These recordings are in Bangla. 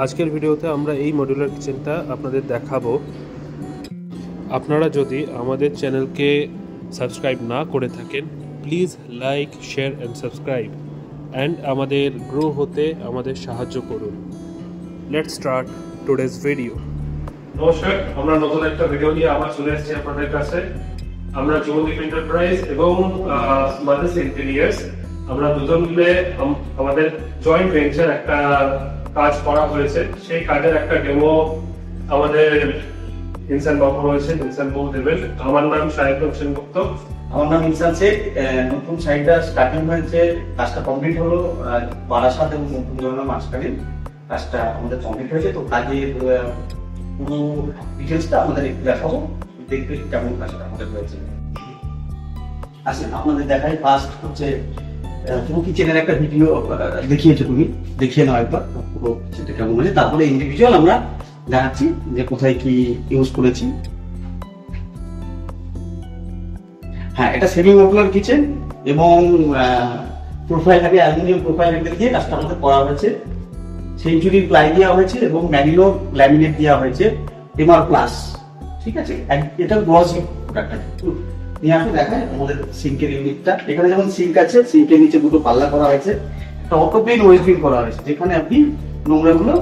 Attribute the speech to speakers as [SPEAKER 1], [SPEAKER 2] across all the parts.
[SPEAKER 1] আজকের ভিডিওতে আমরা এই মডিউলার কিচেনটা আপনাদের দেখাবো। আপনারা যদি আমাদের চ্যানেলকে সাবস্ক্রাইব না করে থাকেন, please like, share and subscribe and আমাদের গ্রো হতে আমাদের সাহায্য করুন। Let's start today's video. নমস্কার, আমরা নতুন একটা ভিডিও নিয়ে আবার চলে এসেছি আপনাদের কাছে। আমরা জুমদীপ এন্টারপ্রাইজ এবং মাদার্স ইন্টেরিয়ার্স আমরা দুজন মিলে আমাদের জয়েন্ট ভেঞ্চার একটা কাজ করা হয়েছে। সেই কাজের একটা ডেমো আমাদের ইনসান বাবু রয়েছে, ইনসান বাবু দেবেন। আমার নাম সাহেব হোসেন গুপ্ত।
[SPEAKER 2] আমার নাম ইনসান শেখ। নতুন সাইটটা স্টার্টিং হয়েছে, কাজটা কমপ্লিট হলো বারাসাত এবং নতুন জনের মাঝখানে কাজটা আমাদের কমপ্লিট হয়েছে। তো কাজের পুরো ডিটেলসটা আমাদের একটু দেখাবো, দেখবে কেমন কাজটা আমাদের হয়েছে। আসলে আপনাদের দেখাই ফার্স্ট হচ্ছে পুরো কিচেনের একটা ভিডিও দেখিয়েছো, তুমি দেখিয়ে নাও একবার পুরো কিচেনটা কেমন হয়েছে। তারপরে ইন্ডিভিজুয়াল আমরা দেখাচ্ছি যে কোথায় কি ইউজ করেছি। হ্যাঁ, এটা সেমি মডুলার কিচেন এবং প্রোফাইল আগে অ্যালুমিনিয়াম প্রোফাইল দিয়ে কাজটা আমাদের করা হয়েছে। সেঞ্চুরি প্লাই দেওয়া হয়েছে এবং ম্যারিনো ল্যামিনেট দেওয়া হয়েছে এমআর প্লাস। ঠিক আছে, এটা গ্লসি প্রোডাক্ট। নিয়ে আসলে দেখায় আমাদের সিঙ্কের ইউনিটটা। এখানে যেমন সিঙ্ক আছে, সিঙ্কের নিচে দুটো পাল্লা করা হয়েছে, একটা অটোপেন ওয়েস্ট বিন করা হয়েছে যেখানে আপনি নোংরাগুলো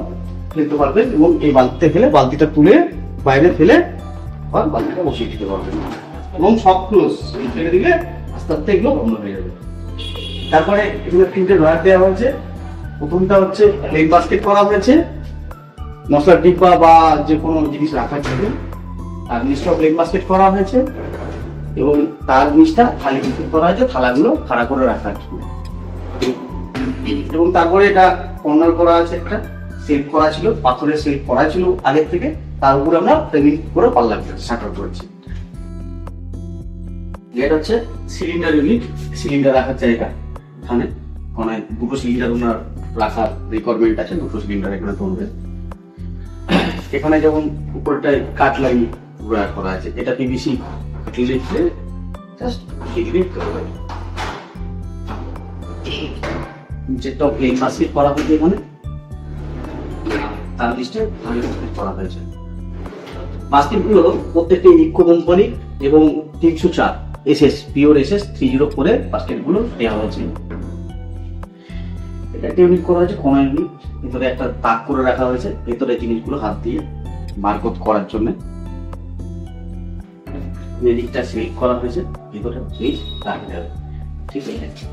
[SPEAKER 2] ফেলতে পারবেন এবং এই বালতিতে ফেলে বালতিটা তুলে বাইরে ফেলে আবার বালতিটা বসিয়ে দিতে পারবেন এবং সব ক্লোজ ফেলে দিলে আস্তে আস্তে এগুলো বন্ধ হয়ে যাবে। তারপরে এগুলো তিনটে ড্রয়ার দেওয়া হয়েছে। প্রথমটা হচ্ছে প্লেন বাস্কেট করা হয়েছে, মশলার ডিব্বা বা যে কোনো জিনিস রাখার জন্য। আর নিচটা প্লেন বাস্কেট করা হয়েছে এবং তার নিচটা থালি করা হয়েছে থালাগুলো খাড়া করে রাখার জন্য। এবং তারপরে এটা কর্নার করা আছে, একটা সেট করা ছিল, পাথরের সেট করা ছিল আগের থেকে, তার উপরে আমরা ফ্রেমিং করে পাল্লা শাটার করেছি। এটা হচ্ছে সিলিন্ডার ইউনিট, সিলিন্ডার রাখার জায়গা। এখানে কোনায় দুটো সিলিন্ডার ওনার রাখার রিকোয়ারমেন্ট আছে, দুটো সিলিন্ডার এখানে তুলবে। এখানে যেমন উপরটায় কাঠ লাগিয়ে করা আছে, এটা পিভিসি লিখতে জাস্ট হিট করবে। যেটা প্লেন বাস্কেট করা হয়েছে এখানে, তার লিস্টে করা হয়েছে। বাস্কেটগুলো প্রত্যেকটা ইকো কোম্পানি এবং 304 এসএস পিওর এসএস 30 করে বাস্কেটগুলো দেওয়া হয়েছে। এটা একটা ইউনিট করা হয়েছে, কোনা ইউনিট। ভিতরে একটা তাক করে রাখা হয়েছে, ভিতরে জিনিসগুলো হাত দিয়ে বারকোড করার জন্য। এদিকটা সিল করা হয়েছে, ভিতরে ফ্রিজ রাখা যাবে। ঠিক আছে,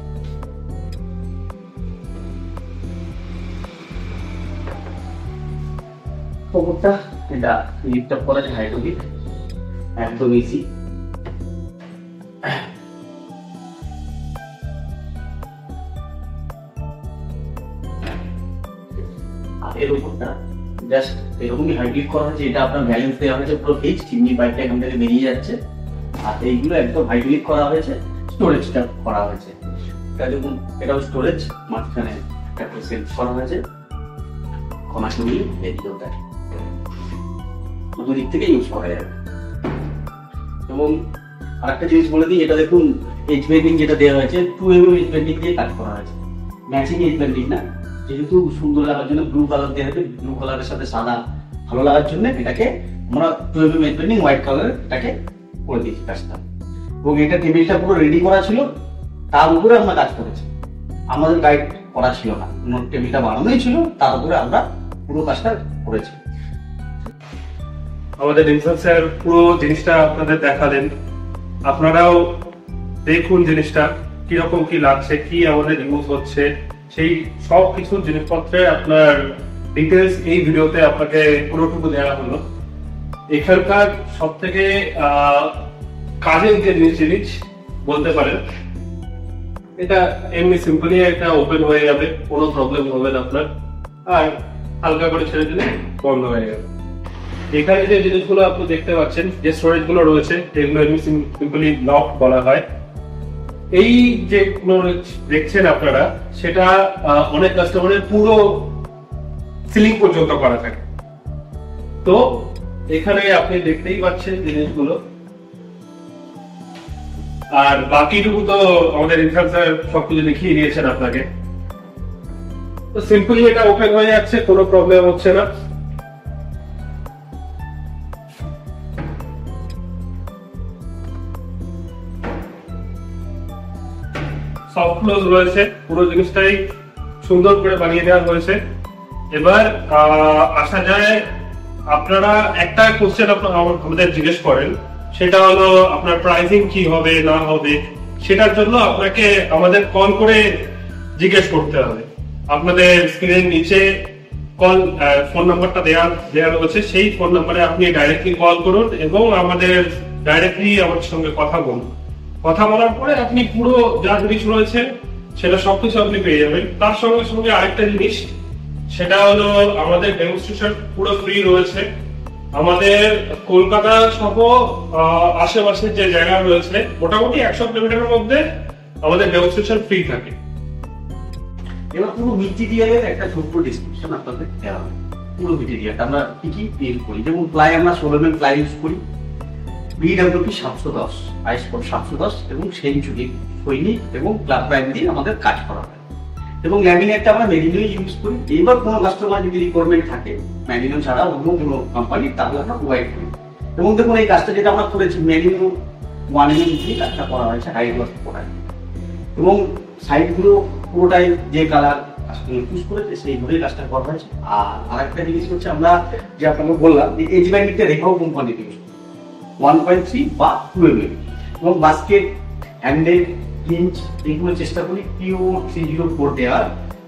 [SPEAKER 2] খবরটা এটা লিফট করা আছে, হাইড্রোলিক, একদম ইজি। এর উপরটা জাস্ট এরকমই হাইড্রোলিক করা হয়েছে। এটা আপনার ব্যালেন্স দেওয়া হয়েছে পুরো ফিক্স, চিমনি পাইপটা এখান থেকে বেরিয়ে যাচ্ছে। আর এইগুলো একদম হাইড্রোলিক করা হয়েছে, স্টোরেজটা করা হয়েছে। এটা দেখুন, এটাও স্টোরেজ, মাঝখানে একটা সেট করা হয়েছে, কমার্শিয়ালি এদিকেও তাই, দুদিক থেকে ইউজ করা যাবে। এবং আরেকটা জিনিস বলে দিই, এটা দেখুন এজ বেন্ডিং যেটা দেওয়া হয়েছে 2mm এজ বেন্ডিং দিয়ে কাজ করা হয়েছে, ম্যাচিং এজ বেন্ডিং না। যেহেতু সুন্দর লাগার জন্য ব্লু কালার দেওয়া হয়েছে, ব্লু কালারের সাথে সাদা ভালো লাগার জন্য এটাকে আমরা 2mm এজ বেন্ডিং হোয়াইট কালারের এটাকে করে দিয়েছি কাজটা। এবং এটা টেবিলটা পুরো রেডি করা ছিল, তার উপরে আমরা কাজ করেছি, আমাদের গাইড করা ছিল না, টেবিলটা বানানোই ছিল, তার উপরে আমরা পুরো কাজটা করেছি।
[SPEAKER 1] আমাদের ইনসান স্যার পুরো জিনিসটা আপনাদের দেখালেন, আপনারাও দেখুন জিনিসটা কিরকম কি লাগছে, কি আমাদের ইউজ হচ্ছে, সেই সব কিছু জিনিসপত্রে আপনার ডিটেলস এই ভিডিওতে আপনাকে পুরোটুকু দেওয়া হলো। এখানকার সব থেকে কাজের যে জিনিস বলতে পারেন, এটা এমনি সিম্পলি এটা ওপেন হয়ে যাবে, কোনো প্রবলেম হবে না আপনার। আর হালকা করে ছেড়ে দিলে বন্ধ হয়ে যাবে। এখানে যে জিনিসগুলো আপনি দেখতে পাচ্ছেন, যে স্টোরেজ গুলো রয়েছে, এগুলো এমনি সিম্পলি লক বলা হয়। এই যেগুলো দেখছেন আপনারা, সেটা অনেক কাস্টমারের পুরো সিলিং পর্যন্ত করা থাকে। তো এখানে আপনি দেখতেই পাচ্ছেন জিনিসগুলো। আর বাকিটুকু তো আমাদের ইনসান স্যার সবকিছু দেখিয়ে দিয়েছেন আপনাকে। তো সিম্পলি এটা ওপেন হয়ে যাচ্ছে, কোনো প্রবলেম হচ্ছে না। সফট ক্লোজ রয়েছে, পুরো জিনিসটাই সুন্দর করে বানিয়ে দেওয়া হয়েছে। এবার আসা যায়, আপনারা একটা কোশ্চেন আমাদের জিজ্ঞেস করেন, সেটা হলো আপনার প্রাইসিং কি হবে না হবে। সেটার জন্য আপনাকে আমাদের কল করে জিজ্ঞেস করতে হবে। আপনাদের স্ক্রিনের নিচে কল ফোন নাম্বারটা দেওয়া রয়েছে, সেই ফোন নাম্বারে আপনি ডাইরেক্টলি কল করুন এবং আমাদের ডাইরেক্টলি আমাদের সঙ্গে কথা বলুন। কথা বলার পরে আপনি পুরো যা জিনিস রয়েছে সেটা সবকিছু আপনি পেয়ে যাবেন। তার সঙ্গে সঙ্গে আরেকটা জিনিস, সেটা হলো আমাদের ডেমনস্ট্রেশন পুরো ফ্রি রয়েছে। আমাদের কলকাতা সহ আশেপাশের যে জায়গা রয়েছে মোটামুটি 100 কিলোমিটারের মধ্যে আমাদের ডেমনস্ট্রেশন ফ্রি থাকে।
[SPEAKER 2] এবার পুরো মেটেরিয়ালের একটা ছোট্ট ডিসক্রিপশন আপনাদের দেওয়া হবে। পুরো মেটেরিয়ালটা আমরা কি কি ইউজ করি, যেমন প্লাই আমরা 16 mm প্লাই ইউজ করি, BWP 710, আইসকোড 710 এবং সেঞ্চুরি সৈনিক এবং ক্লাব ব্র্যান্ড দিয়ে আমাদের কাজ করা হয়। এবং ল্যামিনেটটা আমরা মেরিনো ইউজ করি। এবার কোনো কাস্টমার যদি রিকোয়ারমেন্ট থাকে মেরিনো ছাড়া অন্য কোনো কোম্পানি, তাহলে আমরা প্রোভাইড করি। এবং দেখুন এই কাজটা যেটা আমরা করেছি মেরিনো 1 mm দিয়ে কাজটা করা হয়েছে, হাই গ্লস করা। এবং সাইডগুলো পুরোটাই যে কালার চুজ করেছে সেইভাবেই কাজটা করা হয়েছে। আর আরেকটা জিনিস হচ্ছে আমরা যে আপনাকে বললাম যে এজ ব্যান্ডটা রেখাও কোম্পানি ইউজ 1.3 বা 2 mm এবং বাস্কেট হ্যান্ডেল হিঞ্জ এগুলো চেষ্টা করি পিওর 304 দেওয়ার,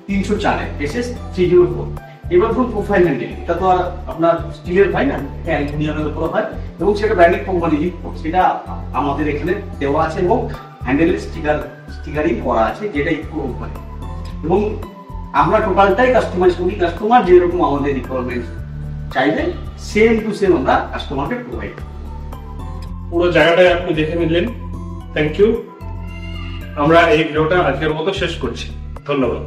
[SPEAKER 2] 304 এসএস 304। এবার ধরুন প্রোফাইল হ্যান্ডেল, এটা তো আর আপনার স্টিলের হয় না, অ্যালুমিনিয়ামের উপর হয় এবং সেটা ব্র্যান্ডেড কোম্পানি সেটা আমাদের এখানে দেওয়া আছে এবং হ্যান্ডেলের স্টিকারিং করা আছে, যেটা ইকো কোম্পানি। এবং আমরা টোটালটাই কাস্টমাইজ করি, কাস্টমার যেরকম আমাদের রিকোয়ারমেন্ট চাইবে সেম টু সেম আমরা কাস্টমারকে প্রোভাইড করি।
[SPEAKER 1] পুরো জায়গাটাই আপনি দেখে নিলেন। Thank you. আমরা এই ভিডিওটা আজকের মতো শেষ করছি। ধন্যবাদ।